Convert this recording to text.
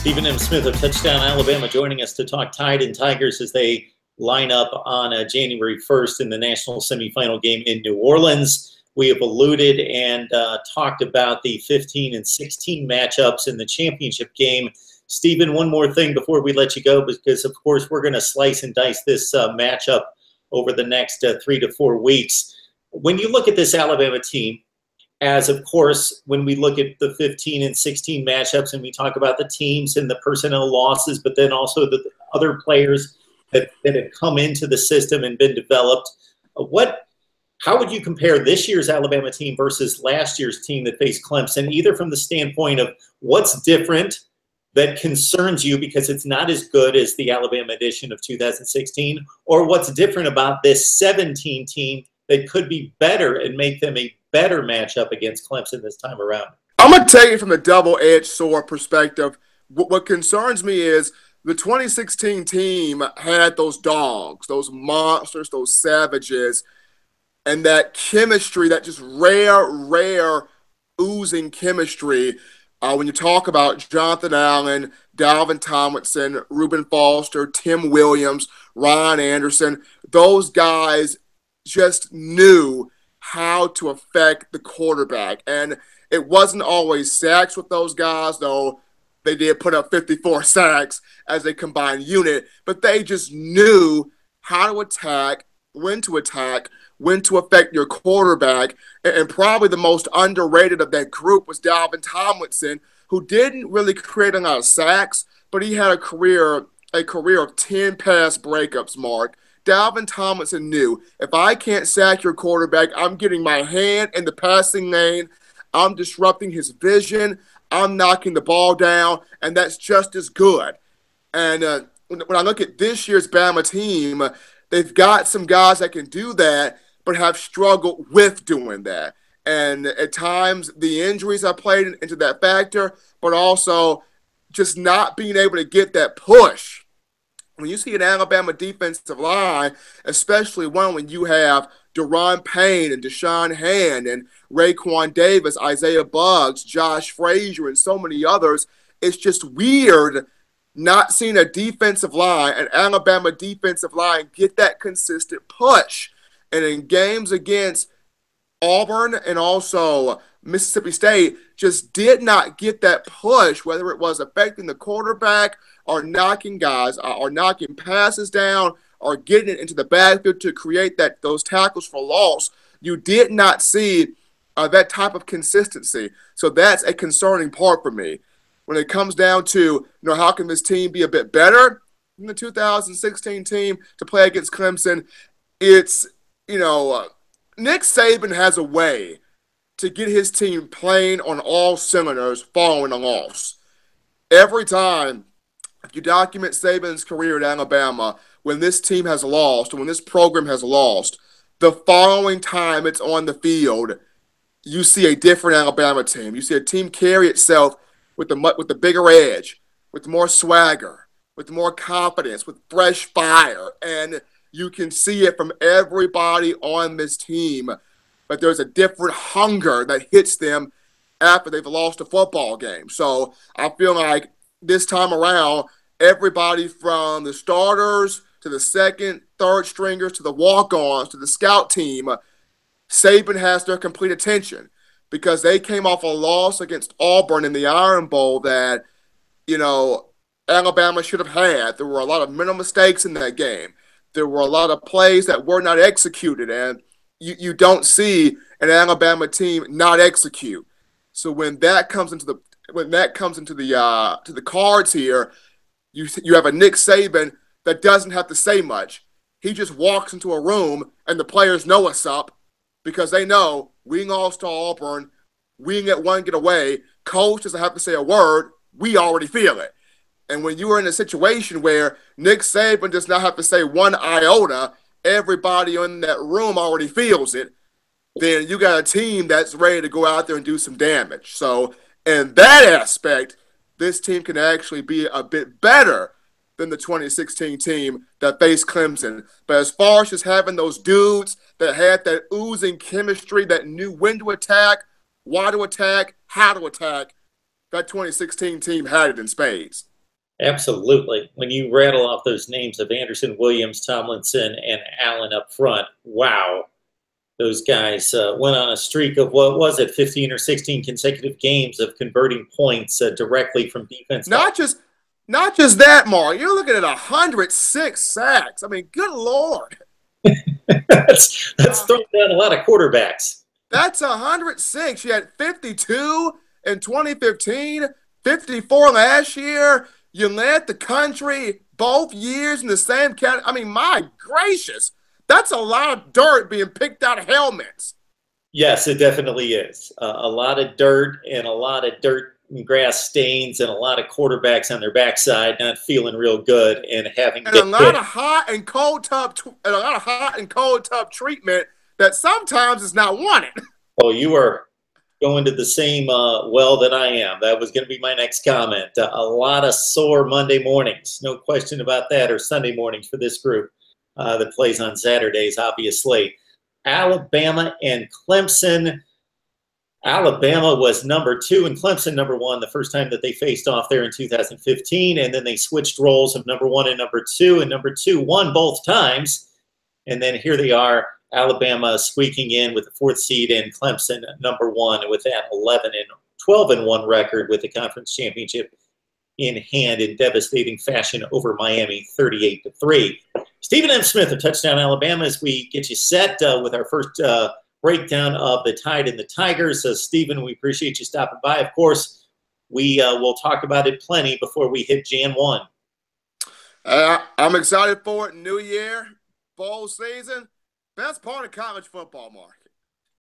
Stephen M. Smith of Touchdown Alabama joining us to talk Tide and Tigers as they line up on January 1st in the national semifinal game in New Orleans. We have alluded and talked about the 15 and 16 matchups in the championship game. Stephen, one more thing before we let you go, because of course we're going to slice and dice this matchup over the next 3 to 4 weeks. When you look at this Alabama team, as of course, when we look at the 15 and 16 matchups and we talk about the teams and the personnel losses, but then also the other players that have come into the system and been developed, how would you compare this year's Alabama team versus last year's team that faced Clemson, either from the standpoint of what's different that concerns you because it's not as good as the Alabama edition of 2016, or what's different about this 17 team that could be better and make them a better matchup against Clemson this time around? I'm going to take it from the double-edged sword perspective. What concerns me is the 2016 team had those dogs, those monsters, those savages, and that chemistry, that just rare oozing chemistry. When you talk about Jonathan Allen, Dalvin Tomlinson, Reuben Foster, Tim Williams, Ryan Anderson, those guys just knew how to affect the quarterback. And it wasn't always sacks with those guys, though they did put up 54 sacks as a combined unit, but they just knew how to attack, when to affect your quarterback. And probably the most underrated of that group was Dalvin Tomlinson, who didn't really create a lot of sacks, but he had a career of 10 pass breakups, Mark. Dalvin Tomlinson knew, if I can't sack your quarterback, I'm getting my hand in the passing lane, I'm disrupting his vision, I'm knocking the ball down, and that's just as good. And when I look at this year's Bama team, they've got some guys that can do that, but have struggled with doing that. And at times, the injuries have played into that factor, but also just not being able to get that push. When you see an Alabama defensive line, especially one when you have Daron Payne and Deshaun Hand and Raekwon Davis, Isaiah Buggs, Josh Frazier, and so many others, it's just weird not seeing a defensive line, an Alabama defensive line, get that consistent push. And in games against Auburn and also Mississippi State, just did not get that push, whether it was affecting the quarterback or knocking guys or knocking passes down or getting it into the backfield to create those tackles for loss. You did not see that type of consistency. So that's a concerning part for me. When it comes down to, how can this team be a bit better than the 2016 team to play against Clemson, it's, Nick Saban has a way to get his team playing on all cylinders following a loss. Every time, if you document Saban's career at Alabama, when this team has lost, or when this program has lost, the following time it's on the field, you see a different Alabama team. You see a team carry itself with the bigger edge, with more swagger, with more confidence, with fresh fire. And you can see it from everybody on this team. But there's a different hunger that hits them after they've lost a football game. So I feel like this time around, everybody from the starters to the second, third stringers to the walk-ons to the scout team, Saban has their complete attention because they came off a loss against Auburn in the Iron Bowl that, Alabama should have had. There were a lot of mental mistakes in that game. There were a lot of plays that were not executed, and you don't see an Alabama team not execute. So when that comes into the cards here, you have a Nick Saban that doesn't have to say much. He just walks into a room and the players know what's up because they know we lost to Auburn, we didn't get one get away. Coach doesn't have to say a word. We already feel it. And when you are in a situation where Nick Saban does not have to say one iota, everybody in that room already feels it, then you got a team that's ready to go out there and do some damage. So in that aspect, this team can actually be a bit better than the 2016 team that faced Clemson. But as far as just having those dudes that had that oozing chemistry, that knew when to attack, why to attack, how to attack, that 2016 team had it in spades. Absolutely. When you rattle off those names of Anderson, Williams, Tomlinson, and Allen up front, wow. Those guys went on a streak of, what was it, 15 or 16 consecutive games of converting points directly from defense. Not just that, Mark. You're looking at 106 sacks. I mean, good Lord. that's throwing down a lot of quarterbacks. That's 106. You had 52 in 2015, 54 last year. You led the country both years in the same category. I mean, my gracious. That's a lot of dirt being picked out of helmets. Yes, it definitely is. A lot of dirt and a lot of dirt and grass stains and a lot of quarterbacks on their backside not feeling real good and having a lot of hot and cold tub treatment that sometimes is not wanted. Oh, you are going to the same well that I am. That was going to be my next comment. A lot of sore Monday mornings, no question about that, or Sunday mornings for this group that plays on Saturdays, obviously. Alabama and Clemson. Alabama was number 2 and Clemson number 1 the first time that they faced off there in 2015, and then they switched roles of number 1 and number 2, and number 2 won both times. And then here they are, Alabama squeaking in with the 4th seed and Clemson number 1 with that 12-1 record with the conference championship in hand in devastating fashion over Miami 38-3. Stephen M. Smith of Touchdown Alabama, as we get you set with our first breakdown of the Tide and the Tigers. Stephen, we appreciate you stopping by. Of course, we will talk about it plenty before we hit Jan 1. I'm excited for it. New year, bowl season. Best part of college football, Mark.